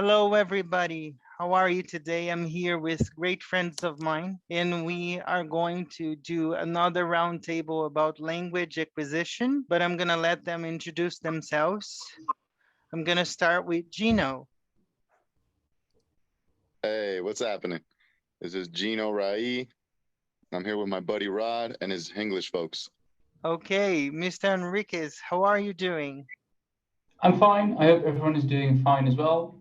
Hello, everybody. How are you today? I'm here with great friends of mine, and we are going to do another roundtable about language acquisition, but I'm going to let them introduce themselves. I'm going to start with Gino. Hey, what's happening? This is Gino Rai. I'm here with my buddy Rod and his English folks. Okay, Mr. Enriquez, how are you doing? I'm fine. I hope everyone is doing fine as well.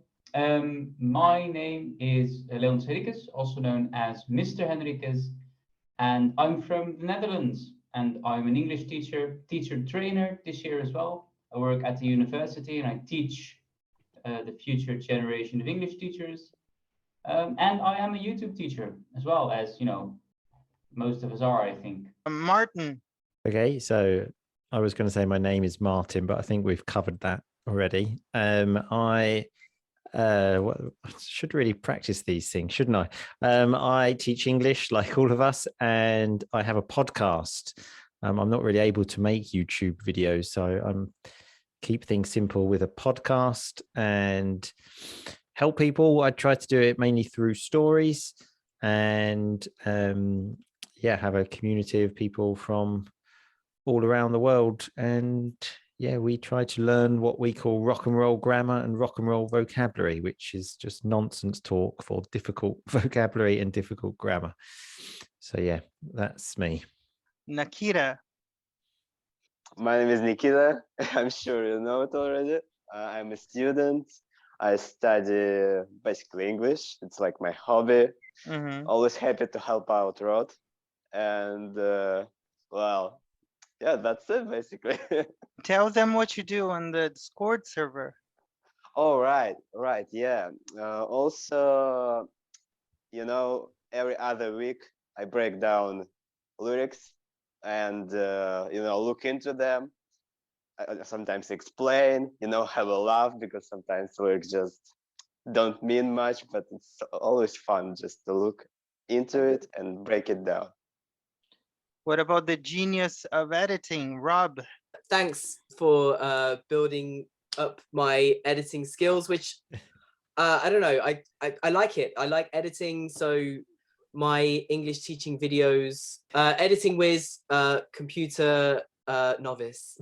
My name is Leon Henriquez, also known as Mr. Henriquez, and I'm from the Netherlands. And I'm an English teacher trainer this year as well. I work at the university and I teach the future generation of English teachers. And I am a YouTube teacher as well, as most of us are, I think. Martin. Okay, so I was going to say my name is Martin, but I think we've covered that already. I should really practice these things, shouldn't I? I teach English like all of us, and I have a podcast. I'm not really able to make YouTube videos, so I'm keep things simple with a podcast and help people. I try to do it mainly through stories and have a community of people from all around the world, and we try to learn what we call rock and roll grammar and rock and roll vocabulary, which is just nonsense talk for difficult vocabulary and difficult grammar. So that's me. Nikita. My name is Nikita. I'm sure you know it already. I'm a student. I study basically English. It's like my hobby. Always happy to help out Rod. And that's it basically. Tell them what you do on the Discord server. Oh, right. Yeah. Also, every other week I break down lyrics and, look into them. I sometimes explain, have a laugh because sometimes lyrics just don't mean much, but it's always fun just to look into it and break it down. What about the genius of editing, Rob? Thanks for building up my editing skills, which I don't know. I like it. I like editing. So my English teaching videos, editing with computer novice.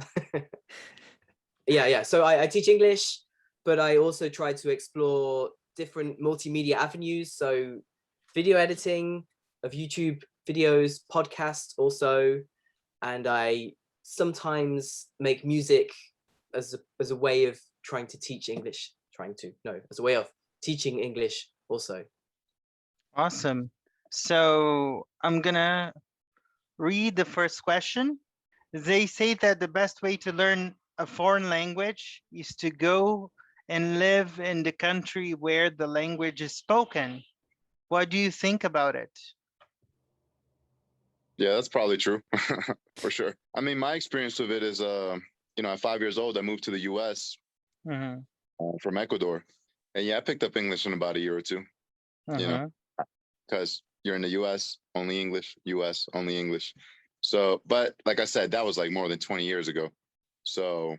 So I teach English, but I also try to explore different multimedia avenues. So video editing of YouTube videos, podcasts also, and I sometimes make music as a way of trying to teach English. As a way of teaching English also. Awesome. So I'm gonna read the first question. They say that the best way to learn a foreign language is to go and live in the country where the language is spoken. What do you think about it? Yeah, that's probably true. For sure. I mean, my experience with it is, at 5 years old, I moved to the US from Ecuador. And I picked up English in about a year or two, because you're in the US, only English, US, only English. So, but like I said, that was like more than 20 years ago. So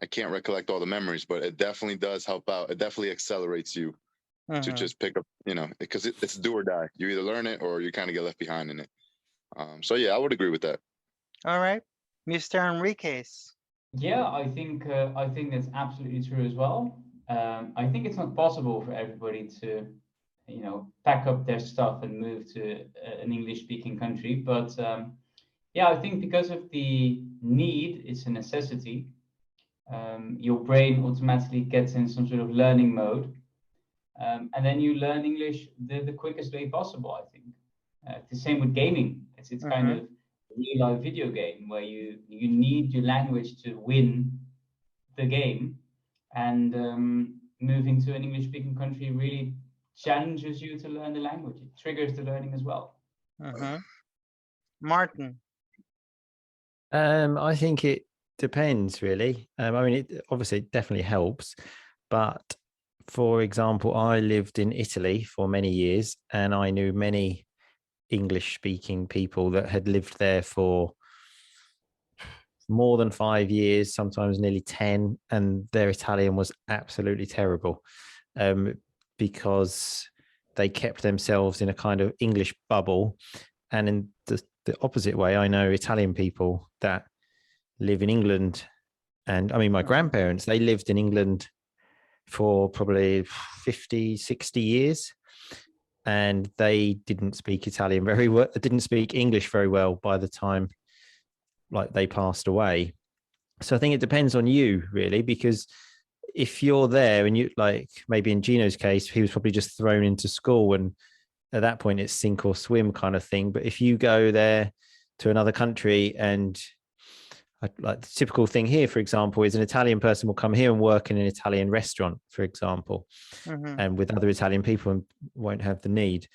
I can't recollect all the memories, but it definitely does help out. It definitely accelerates you to just pick up, because it's do or die. You either learn it or you kind of get left behind in it. I would agree with that. All right, Mr. Enriquez. Yeah, I think that's absolutely true as well. I think it's not possible for everybody to, pack up their stuff and move to an English-speaking country. But I think because of the need, it's a necessity. Your brain automatically gets in some sort of learning mode. And then you learn English the quickest way possible, I think. The same with gaming. It's kind of a real-life video game where you need your language to win the game. And moving to an English-speaking country really challenges you to learn the language. It triggers the learning as well. Martin. I think it depends, really. It obviously definitely helps, but for example, I lived in Italy for many years, and I knew many English-speaking people that had lived there for more than 5 years, sometimes nearly 10, and their Italian was absolutely terrible, because they kept themselves in a kind of English bubble. And in the opposite way, I know Italian people that live in England, and I mean, my grandparents, they lived in England for probably 50, 60 years, and they didn't speak Italian very well, didn't speak English very well by the time like they passed away. So I think it depends on you really, because if you're there and you, like maybe in Gino's case, he was probably just thrown into school, and at that point it's sink or swim kind of thing. But if you go there to another country, and like the typical thing here, for example, is an Italian person will come here and work in an Italian restaurant, for example, and with other Italian people, and won't have the need.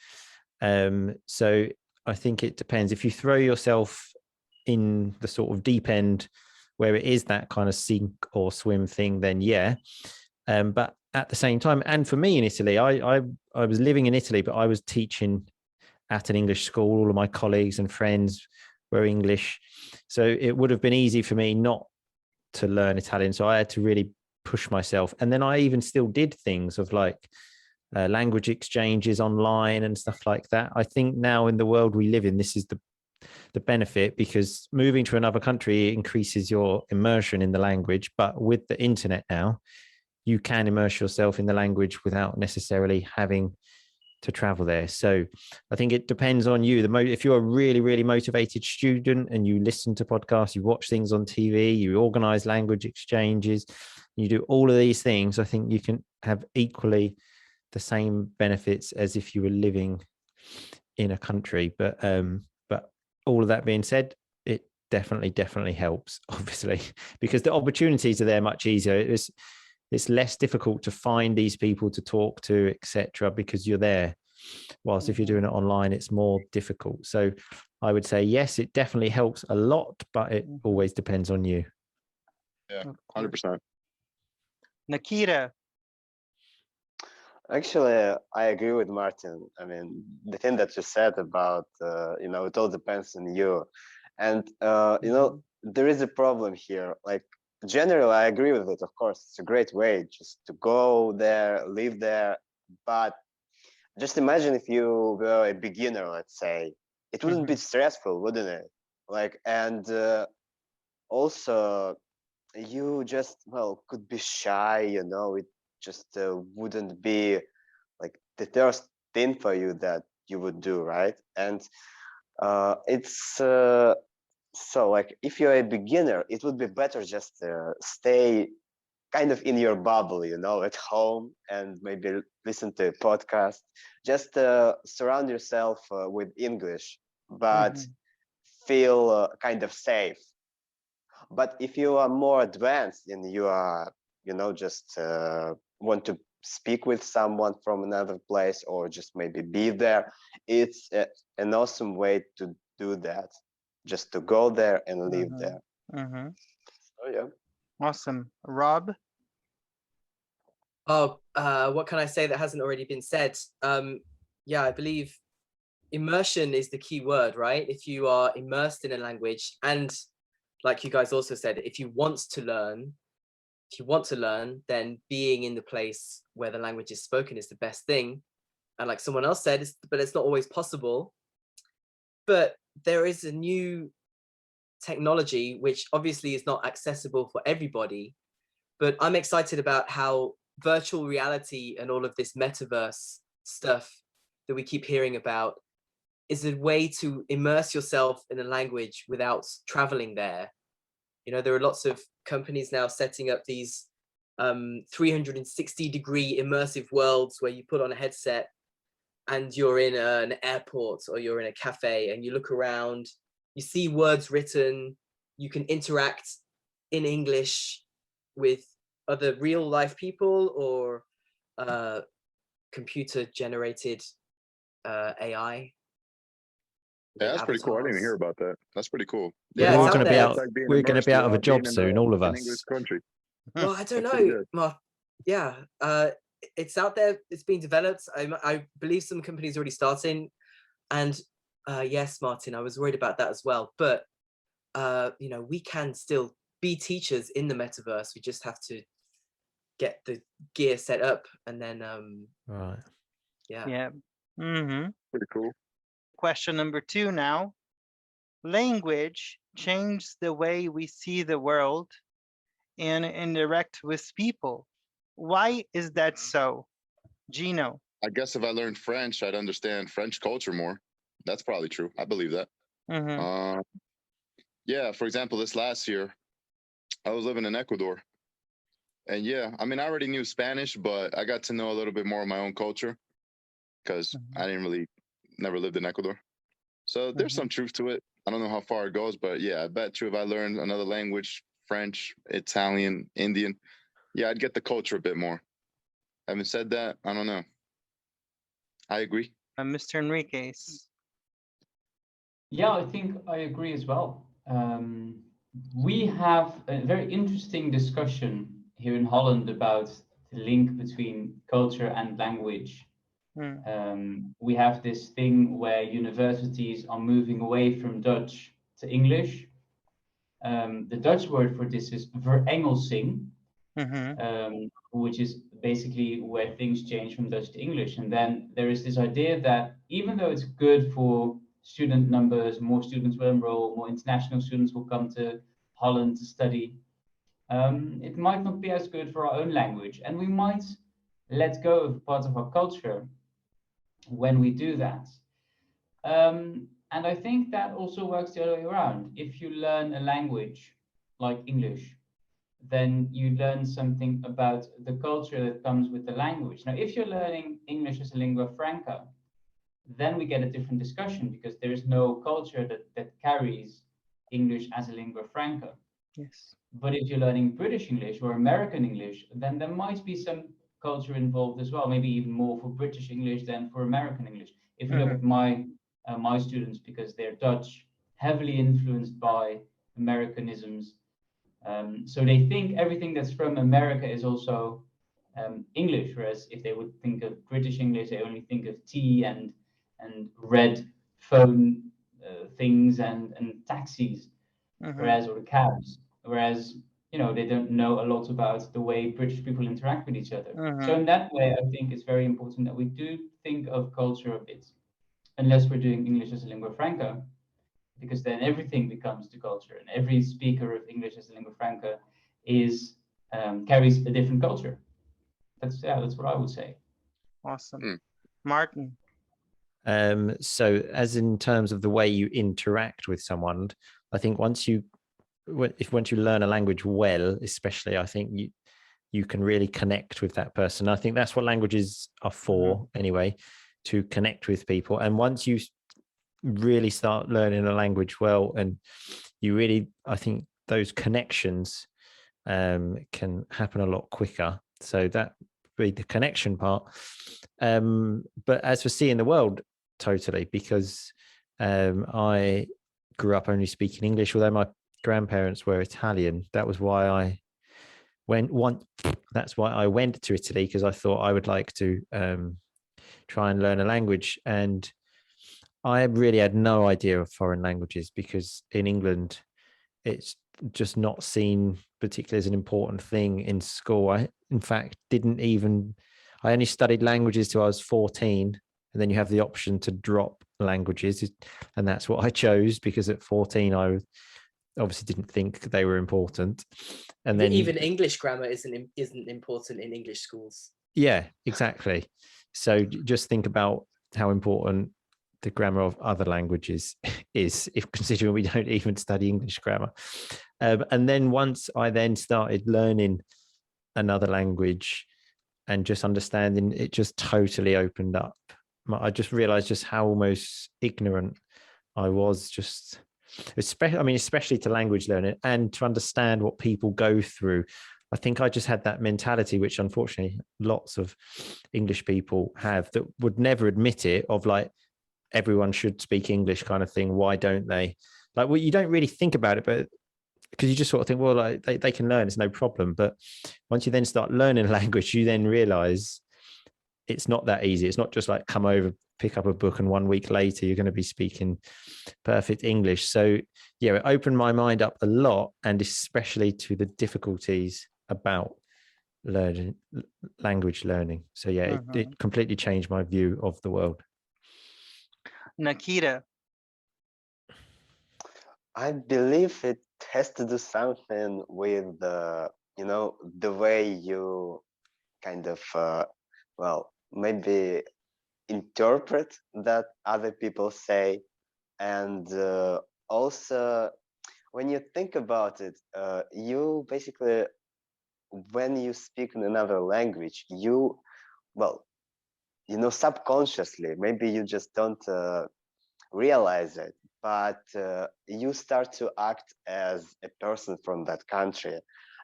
So I think it depends. If you throw yourself in the sort of deep end where it is that kind of sink or swim thing, then yeah. But at the same time, and for me in Italy, I was living in Italy, but I was teaching at an English school. All of my colleagues and friends were English. So it would have been easy for me not to learn Italian. So I had to really push myself. And then I even still did things of like language exchanges online and stuff like that. I think now in the world we live in, this is the benefit, because moving to another country increases your immersion in the language. But with the internet now, you can immerse yourself in the language without necessarily having to travel there. So I think it depends on you. If you're a really, really motivated student and you listen to podcasts, you watch things on TV, you organize language exchanges, you do all of these things, I think you can have equally the same benefits as if you were living in a country. But all of that being said, it definitely helps, obviously, because the opportunities are there much easier. It's less difficult to find these people to talk to, etc., because you're there. Whilst if you're doing it online, it's more difficult. So I would say, yes, it definitely helps a lot, but it always depends on you. Yeah, 100%. Nikita. Actually, I agree with Martin. I mean, the thing that you said about, it all depends on you. And, there is a problem here. Like, generally, I agree with it. Of course, it's a great way just to go there, live there. But just imagine if you were a beginner, let's say, it wouldn't be stressful, wouldn't it? Like, and also you just, could be shy, it just wouldn't be like the first thing for you that you would do, right? And it's so like if you're a beginner, it would be better just stay kind of in your bubble, at home, and maybe listen to a podcast. Just surround yourself with English, but feel kind of safe. But if you are more advanced and you are, just want to speak with someone from another place, or just maybe be there, it's an awesome way to do that. Just to go there and live there. So yeah. Awesome. Rob? What can I say that hasn't already been said? Yeah, I believe immersion is the key word, right? If you are immersed in a language, and like you guys also said, if you want to learn, then being in the place where the language is spoken is the best thing. And like someone else said, but it's not always possible. But there is a new technology which obviously is not accessible for everybody, but I'm excited about how virtual reality and all of this metaverse stuff that we keep hearing about is a way to immerse yourself in a language without traveling there. There are lots of companies now setting up these 360-degree immersive worlds where you put on a headset and you're in an airport or you're in a cafe and you look around, you see words written, you can interact in English with other real life people or computer generated AI. Yeah, that's pretty cool. I didn't hear about that. That's pretty cool. Yeah, we're it's going to be out out. Like being We're going to immersed be out of a without being job in soon, all of an us. English country. Well, I don't That's pretty know. good. Well, yeah, it's out there. It's being developed. I believe some companies are already starting. And yes, Martin, I was worried about that as well. But you know, we can still be teachers in the metaverse. We just have to get the gear set up, and then Right. yeah. Yeah. Mm-hmm. Pretty cool. Question number 2 now. Language changes the way we see the world and interact with people. Why is that so? Gino. I guess if I learned French, I'd understand French culture more. That's probably true. I believe that. Mm-hmm. Yeah, for example, this last year, I was living in Ecuador. And yeah, I mean, I already knew Spanish, but I got to know a little bit more of my own culture because I never lived in Ecuador. So there's some truth to it. I don't know how far it goes, but yeah, I bet you if I learned another language, French, Italian, Indian, yeah, I'd get the culture a bit more. Having said that, I don't know. I agree. Mr. Enriquez. Yeah, I think I agree as well. We have a very interesting discussion here in Holland about the link between culture and language. We have this thing where universities are moving away from Dutch to English. The Dutch word for this is verengelsing, which is basically where things change from Dutch to English. And then there is this idea that even though it's good for student numbers, more students will enroll, more international students will come to Holland to study, it might not be as good for our own language. And we might let go of part of our culture when we do that. And I think that also works the other way around. If you learn a language like English, then you learn something about the culture that comes with the language. Now, if you're learning English as a lingua franca, then we get a different discussion because there is no culture that carries English as a lingua franca. Yes. But if you're learning British English or American English, then there might be some culture involved as well, maybe even more for British English than for American English. If you look at my students, because they're Dutch, heavily influenced by Americanisms, so they think everything that's from America is also English, whereas if they would think of British English, they only think of tea and red phone things and taxis, whereas, or the cabs, whereas, you know, they don't know a lot about the way British people interact with each other. So in that way, I think it's very important that we do think of culture a bit, unless we're doing English as a lingua franca, because then everything becomes the culture, and every speaker of English as a lingua franca is carries a different culture. That's what I would say. Awesome. Martin. So as in terms of the way you interact with someone, I think once you learn a language well, especially, I think you can really connect with that person. I think that's what languages are for anyway, to connect with people. And once you really start learning a language well, and you really, I think those connections can happen a lot quicker. So that be the connection part. But as for seeing the world, totally, because I grew up only speaking English, although my grandparents were Italian. That was why I went to Italy, because I thought I would like to try and learn a language. And I really had no idea of foreign languages, because in England, it's just not seen particularly as an important thing in school. I, in fact, I only studied languages till I was 14. And then you have the option to drop languages. And that's what I chose, because at 14, I obviously didn't think they were important. And then even English grammar isn't important in English schools. Yeah, exactly. So just think about how important the grammar of other languages is, if considering we don't even study English grammar. And then once I then started learning another language and just understanding, it just totally opened up. I just realized just how almost ignorant I was, just especially to language learning and to understand what people go through. I think I just had that mentality, which unfortunately lots of English people have, that would never admit it, of like, everyone should speak English kind of thing. Why don't they? Like, well, you don't really think about it, but because you just sort of think, well, like, they can learn, it's no problem. But once you then start learning a language, you then realize it's not that easy. It's not just like come over, pick up a book and 1 week later you're going to be speaking perfect English. So yeah, it opened my mind up a lot, and especially to the difficulties about language learning. So yeah, it completely changed my view of the world. Nikita. I believe it has to do something with you know, the way you kind of well, maybe interpret that other people say, and also when you think about it, you basically, when you speak in another language, you, well, you know, subconsciously, maybe you just don't realize it, but you start to act as a person from that country.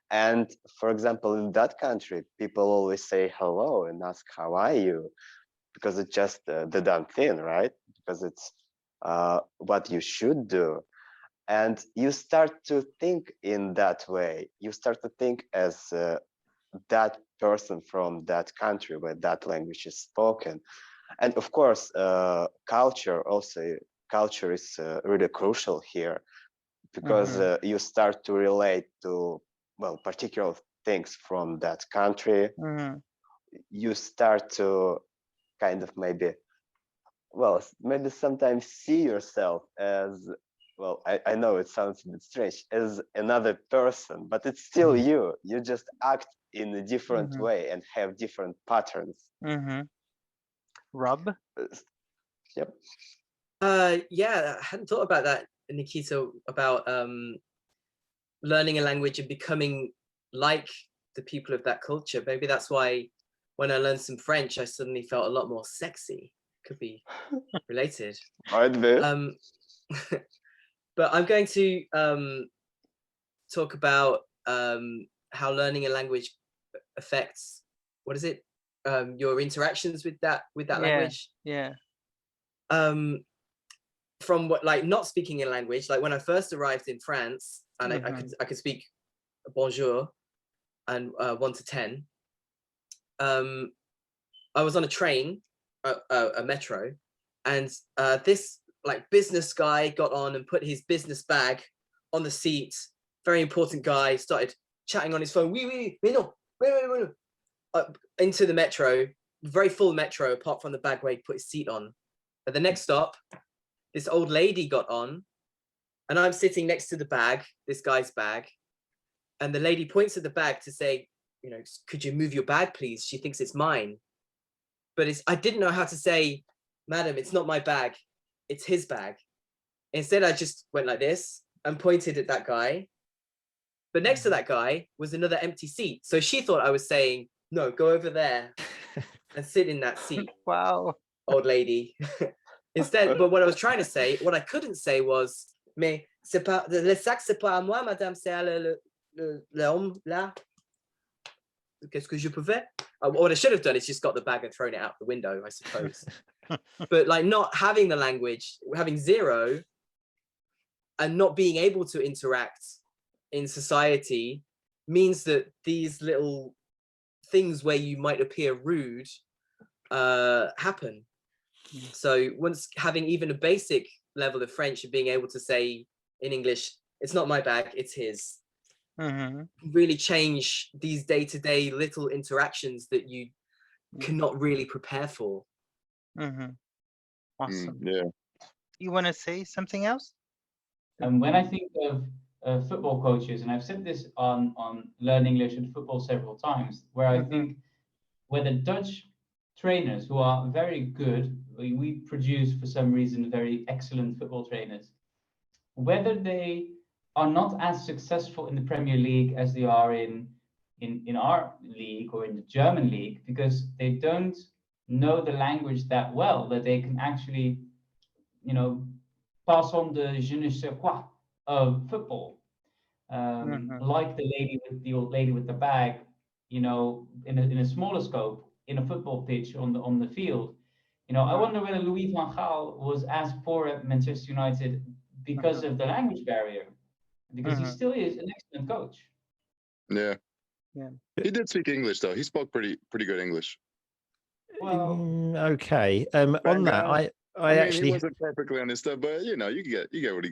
And for example, in that country, people always say hello and ask, how are you? Because it's just the damn thing, right? Because it's what you should do. And you start to think in that way. You start to think as that person from that country where that language is spoken. And of course, culture is really crucial here, because you start to relate to, well, particular things from that country. You start to kind of maybe sometimes see yourself as, well, I know it sounds a bit strange, as another person, but it's still you. You just act in a different way and have different patterns. Rob? Yep. Yeah, I hadn't thought about that, Nikita, about learning a language and becoming like the people of that culture. Maybe that's why when I learned some French, I suddenly felt a lot more sexy. Could be related. Might be. But I'm going to talk about how learning a language affects, what is it? Your interactions with that language. Yeah. From what, like, not speaking a language, like when I first arrived in France, and I could speak bonjour and 1 to 10. I was on a train, a metro, and this like business guy got on and put his business bag on the seat. Very important guy, started chatting on his phone. Oui, mais non, into the metro, very full metro, apart from the bag where he put his seat on. At the next stop, this old lady got on, and I'm sitting next to the bag, this guy's bag, and the lady points at the bag to say, you know, could you move your bag, please? She thinks it's mine. But I didn't know how to say, madam, it's not my bag, it's his bag. Instead, I just went like this and pointed at that guy. But next to that guy was another empty seat. So she thought I was saying, no, go over there and sit in that seat. Wow. Old lady. Instead, but what I was trying to say, what I couldn't say was, mais c'est pas, le sac, c'est pas à moi, madame, c'est à l'homme là. Qu'est-ce que je peux faire? What I should have done is just got the bag and thrown it out the window, I suppose. But like not having the language, having zero, and not being able to interact in society means that these little things where you might appear rude happen. So once having even a basic level of French and being able to say in English, it's not my bag, it's his, really change these day-to-day little interactions that you cannot really prepare for. Awesome. Yeah. You want to say something else? And when I think of football coaches, and I've said this on Learn English and Football several times, where I think where the Dutch trainers who are very good, we produce for some reason very excellent football trainers, whether they are not as successful in the Premier League as they are in our league or in the German league, because they don't know the language that well, that they can actually, you know, pass on the je ne sais quoi of football. Like the old lady with the bag, you know, in a smaller scope, in a football pitch on the field. You know, I wonder whether Louis van Gaal was as poor at Manchester United because of the language barrier, because he still is an excellent coach. Yeah. He did speak English though. He spoke pretty good English. Okay. Bang On that, on. I mean, actually he wasn't perfectly understood, but you know, you get what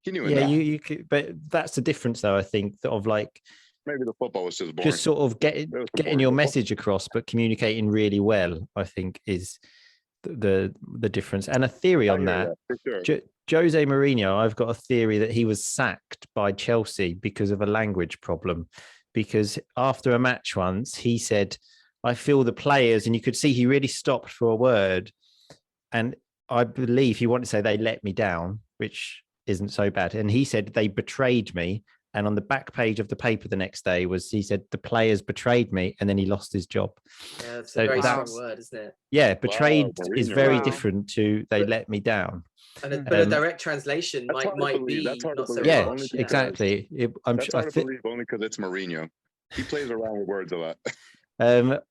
he knew yeah, enough. you could, but that's the difference though, I think, of like Maybe the football was just boring. just sort of It was some getting boring your football. message across, but communicating really well, I think is the difference. And a theory I on hear that. ya, for sure. Jose Mourinho, I've got a theory that he was sacked by Chelsea because of a language problem. Because after a match once, he said, I feel the players, and you could see he really stopped for a word. And I believe he wanted to say they let me down, which isn't so bad. And he said they betrayed me. And on the back page of the paper the next day he said the players betrayed me, and then he lost his job. Yeah, it's So a very that's- strong word, isn't it? Yeah, betrayed is Mourinho, very wow. different to they But- let me down. And but a Um, direct translation That's hard to might believe. be That's hard to not so believe. Yeah, Only much. because- exactly. I'm That's sure. hard to believe only because it's Mourinho. He plays around with words a lot.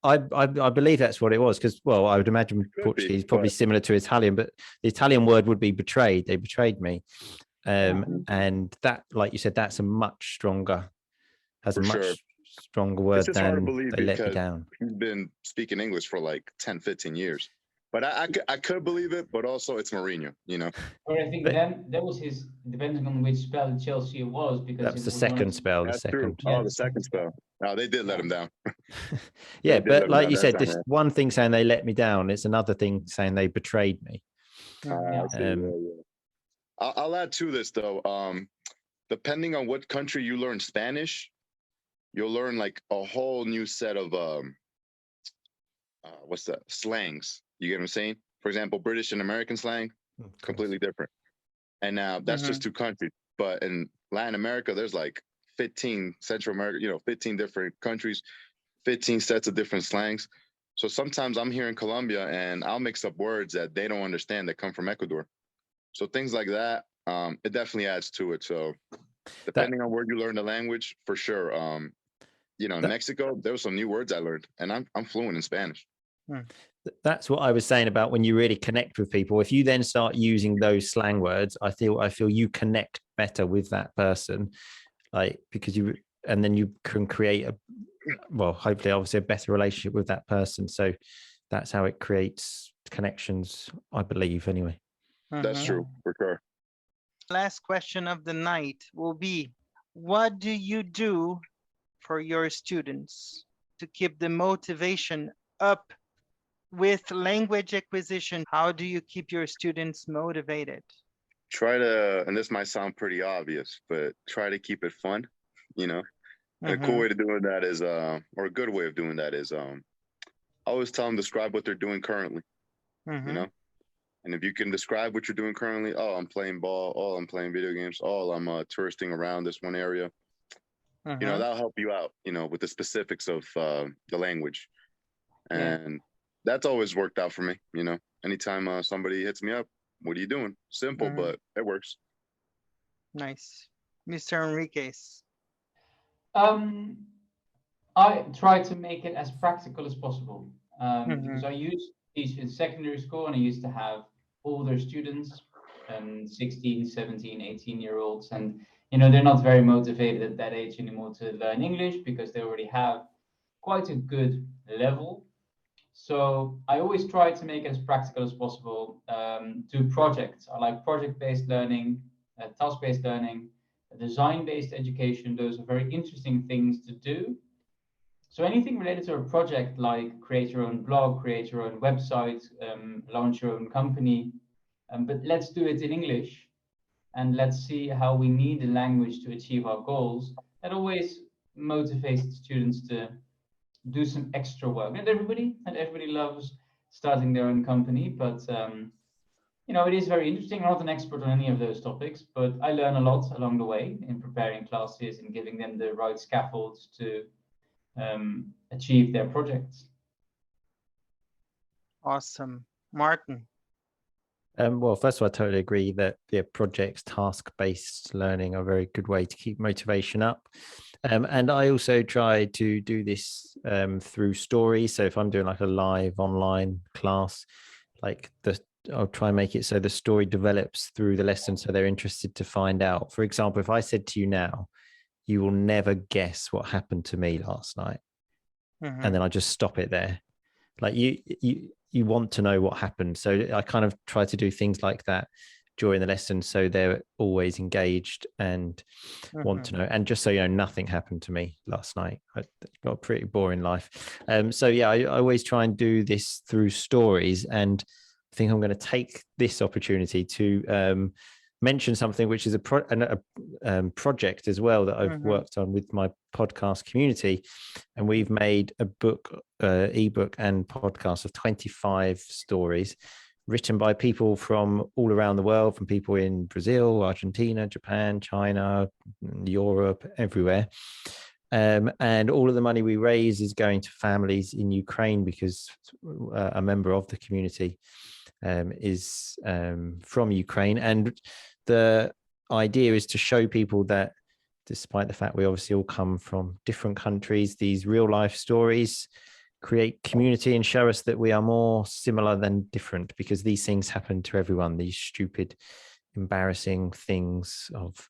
I believe that's what it was because, well, I would imagine be, Portuguese probably but- similar to Italian, but the Italian word would be betrayed. They betrayed me, and that, like you said, that's a much stronger, has For a much sure. stronger word just hard to than believe they let me because- down. He's been speaking English for like 10, 15 years. But I could believe it, but also it's Mourinho, you know. Or I think But- then that was his, depending on which spell at Chelsea it was, because That was it the was one of second spell. The That's true. second. Yeah, Oh, the the second spell. No, they did let him down. Yeah, did let but him like down you that said, time, this yeah. one thing saying they let me down, it's another thing saying they betrayed me. Yeah. I see. Um, Yeah. I'll add to this though. Depending on what country you learn Spanish, you'll learn like a whole new set of what's that, slangs. You get what I'm saying? For example, British and American slang, completely different. And now that's just 2 countries. But in Latin America, there's like 15, Central America, 15 different countries, 15 sets of different slangs. So sometimes I'm here in Colombia and I'll mix up words that they don't understand that come from Ecuador. So things like that, it definitely adds to it. So depending on where you learn the language, for sure. In Mexico, there were some new words I learned, and I'm fluent in Spanish. That's what I was saying about when you really connect with people. If you then start using those slang words, I feel you connect better with that person, like because and then you can create hopefully, obviously, a better relationship with that person. So that's how it creates connections, I believe, anyway. That's true, for sure. Last question of the night will be, what do you do for your students to keep the motivation up with language acquisition? How do you keep your students motivated? Try to, and this might sound pretty obvious, but try to keep it fun, And a cool way to doing that is, or a good way of doing that is, always tell them describe what they're doing currently, And if you can describe what you're doing currently, oh, I'm playing ball, oh, I'm playing video games, oh, I'm touristing around this one area. That'll help you out, with the specifics of the language. And that's always worked out for me, anytime somebody hits me up, what are you doing? Simple, but it works. Nice. Mr. Enriquez. I try to make it as practical as possible because I used to teach in secondary school and I used to have older students, 16, 17, 18-year-olds, and they're not very motivated at that age anymore to learn English because they already have quite a good level. So I always try to make it as practical as possible. Do projects. I like project-based learning, task-based learning, design-based education. Those are very interesting things to do. So anything related to a project, like create your own blog, create your own website, launch your own company, but let's do it in English, and let's see how we need the language to achieve our goals. That always motivates students to do some extra work. Not everybody loves starting their own company, but it is very interesting. I'm not an expert on any of those topics, but I learn a lot along the way in preparing classes and giving them the right scaffolds to achieve their projects. Awesome. Martin. Well, first of all, I totally agree that projects, task-based learning are a very good way to keep motivation up. And I also try to do this through stories. So if I'm doing like a live online class, I'll try and make it so the story develops through the lesson so they're interested to find out. For example, if I said to you now, you will never guess what happened to me last night, and then I just stop it there. like you want to know what happened. So I kind of try to do things like that during the lesson, so they're always engaged and want to know. And just so you know, nothing happened to me last night. I got a pretty boring life. So yeah, I always try and do this through stories, and I think I'm going to take this opportunity to mention something which is a project as well that I've worked on with my podcast community, and we've made a book, ebook and podcast of 25 stories written by people from all around the world, from people in Brazil, Argentina, Japan, China, Europe, everywhere. And all of the money we raise is going to families in Ukraine, because a member of the community is from Ukraine. And the idea is to show people that despite the fact we obviously all come from different countries, these real life stories create community and show us that we are more similar than different, because these things happen to everyone, these stupid, embarrassing things of,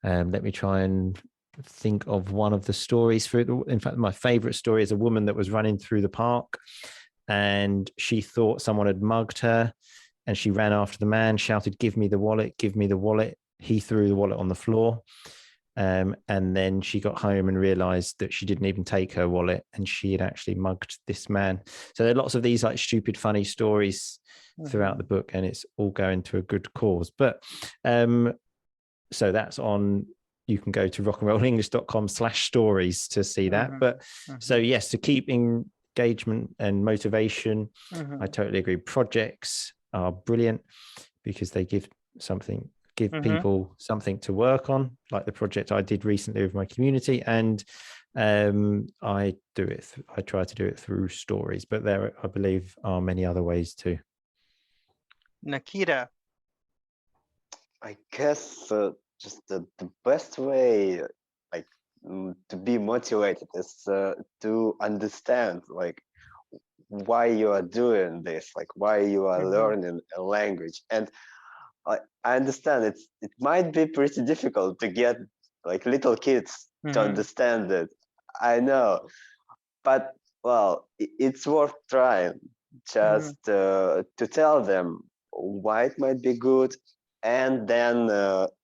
let me try and think of one of the stories. In fact, my favorite story is a woman that was running through the park, and she thought someone had mugged her, and she ran after the man, shouted, "Give me the wallet, give me the wallet." He threw the wallet on the floor. And then she got home and realized that she didn't even take her wallet, and she had actually mugged this man. So there are lots of these like stupid, funny stories throughout the book, and it's all going to a good cause. But so that's on, you can go to rockandrollenglish.com/stories to see that. But so yes, to keep engagement and motivation, I totally agree. Projects are brilliant because they give people something to work on, like the project I did recently with my community. And I try to do it through stories, but there, I believe, are many other ways too. Nikita. I guess just the best way, like, to be motivated is to understand, like, why you are doing this, like why you are learning a language. And I understand it might be pretty difficult to get like little kids to understand it. I know, but well, it's worth trying, just to tell them why it might be good, and then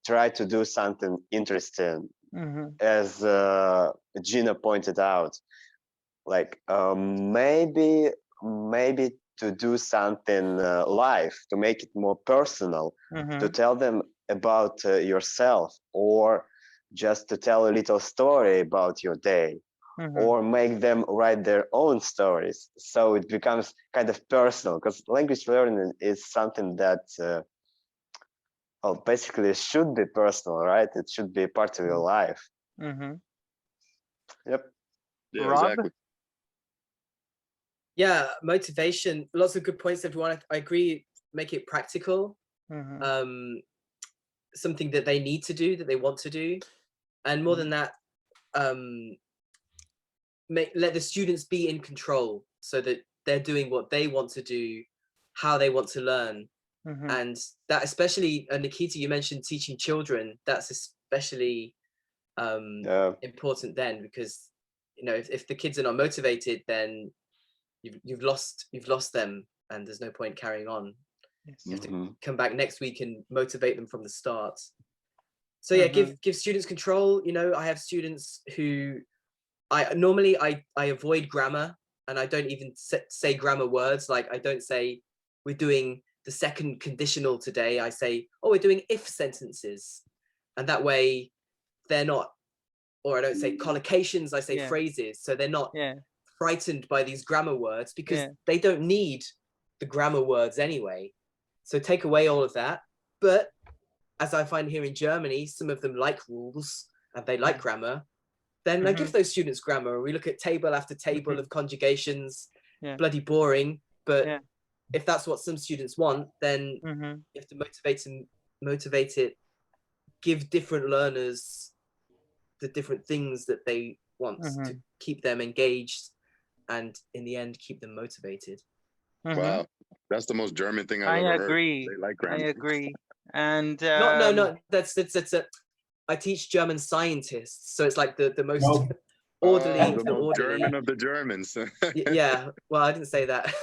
try to do something interesting, as Gino pointed out, like maybe to do something live, to make it more personal, to tell them about yourself, or just to tell a little story about your day, or make them write their own stories. So it becomes kind of personal, because language learning is something that well, basically should be personal, right? It should be part of your life. Yep. Yeah, Rob? exactly. Yeah, motivation, lots of good points, everyone. I agree, make it practical, something that they need to do, that they want to do. And more than that, let the students be in control, so that they're doing what they want to do, how they want to learn. And that especially, Nikita, you mentioned teaching children, that's especially important then, because you know, if the kids are not motivated, then you've lost them, and there's no point carrying on. You have to come back next week and motivate them from the start. So yeah, give students control. You know, I have students who normally I avoid grammar, and I don't even say grammar words. Like, I don't say we're doing the second conditional today. I say, oh, we're doing if sentences, and that way they're not, or I don't say collocations, I say phrases, so they're not frightened by these grammar words, because they don't need the grammar words anyway. So take away all of that. But as I find here in Germany, some of them like rules and they like grammar. Then I give those students grammar. We look at table after table of conjugations, bloody boring. But if that's what some students want, then you have to motivate it, give different learners the different things that they want to keep them engaged, and in the end keep them motivated. Wow, that's the most German thing I've ever heard. They like grammar. I agree. And no, that's I teach German scientists, so it's like the most orderly. The They're most orderly. German of the Germans. Yeah, well, I didn't say that.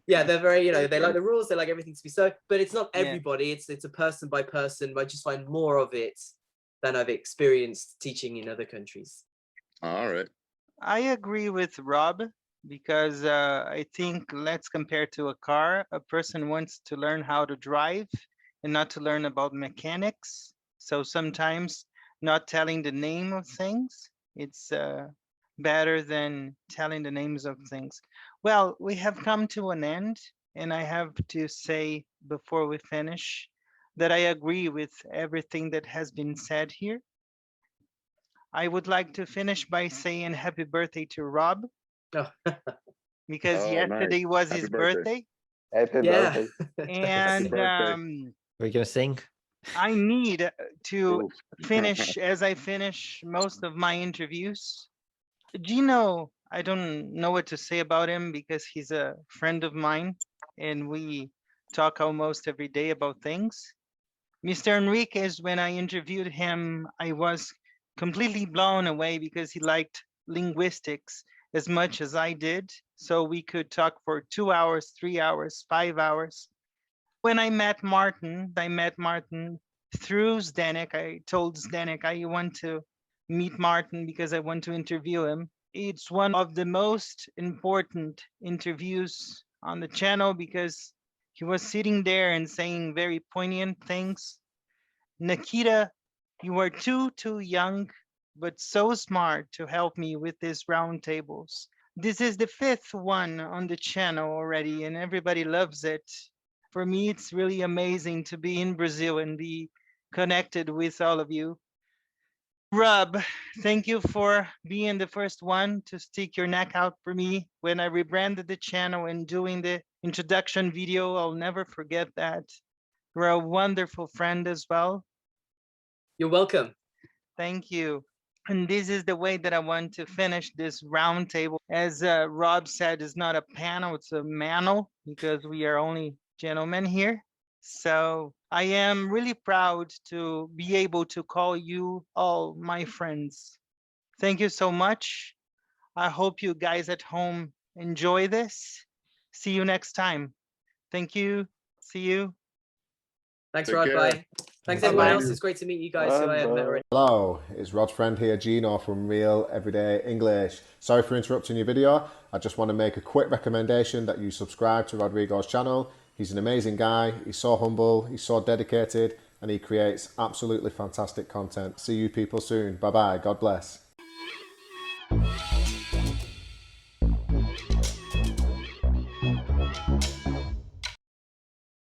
Yeah, they're very, they like the rules, they like everything to be so, but it's not Yeah. everybody. It's a person by person. I just find more of it than I've experienced teaching in other countries. All right. I agree with Rob because I think let's compare to a car. A person wants to learn how to drive and not to learn about mechanics. So sometimes not telling the name of things, it's better than telling the names of things. Well, we have come to an end, and I have to say before we finish that I agree with everything that has been said here. I would like to finish by saying happy birthday to Rob Oh, because Oh, yesterday nice. was Happy his birthday. birthday. Happy yeah. birthday. And birthday. Are we going to sing? I need to Oof. finish as I finish most of my interviews. Gino, I don't know what to say about him because he's a friend of mine and we talk almost every day about things. Mr. Enriquez, when I interviewed him, I was completely blown away because he liked linguistics as much as I did. So we could talk for 2 hours, 3 hours, 5 hours. When I met Martin through Zdenek. I told Zdenek I want to meet Martin because I want to interview him. It's one of the most important interviews on the channel because he was sitting there and saying very poignant things. Nikita, you are too young, but so smart to help me with these roundtables. This is the 5th one on the channel already, and everybody loves it. For me, it's really amazing to be in Brazil and be connected with all of you. Rob, thank you for being the first one to stick your neck out for me when I rebranded the channel and doing the introduction video. I'll never forget that. You're a wonderful friend as well. You're welcome. Thank you. And this is the way that I want to finish this roundtable. As Rob said, it's not a panel, it's a manel because we are only gentlemen here. So I am really proud to be able to call you all my friends. Thank you so much. I hope you guys at home enjoy this. See you next time. Thank you. See you. Thanks, Take Rod. care. Bye. Thanks, Bye-bye. everyone else. It's great to meet you guys who I haven't met Bye-bye. already. Hello, it's Rod's friend here, Gino from Real Everyday English. Sorry for interrupting your video. I just want to make a quick recommendation that you subscribe to Rodrigo's channel. He's an amazing guy, he's so humble, he's so dedicated, and he creates absolutely fantastic content. See you people soon. Bye bye, God bless.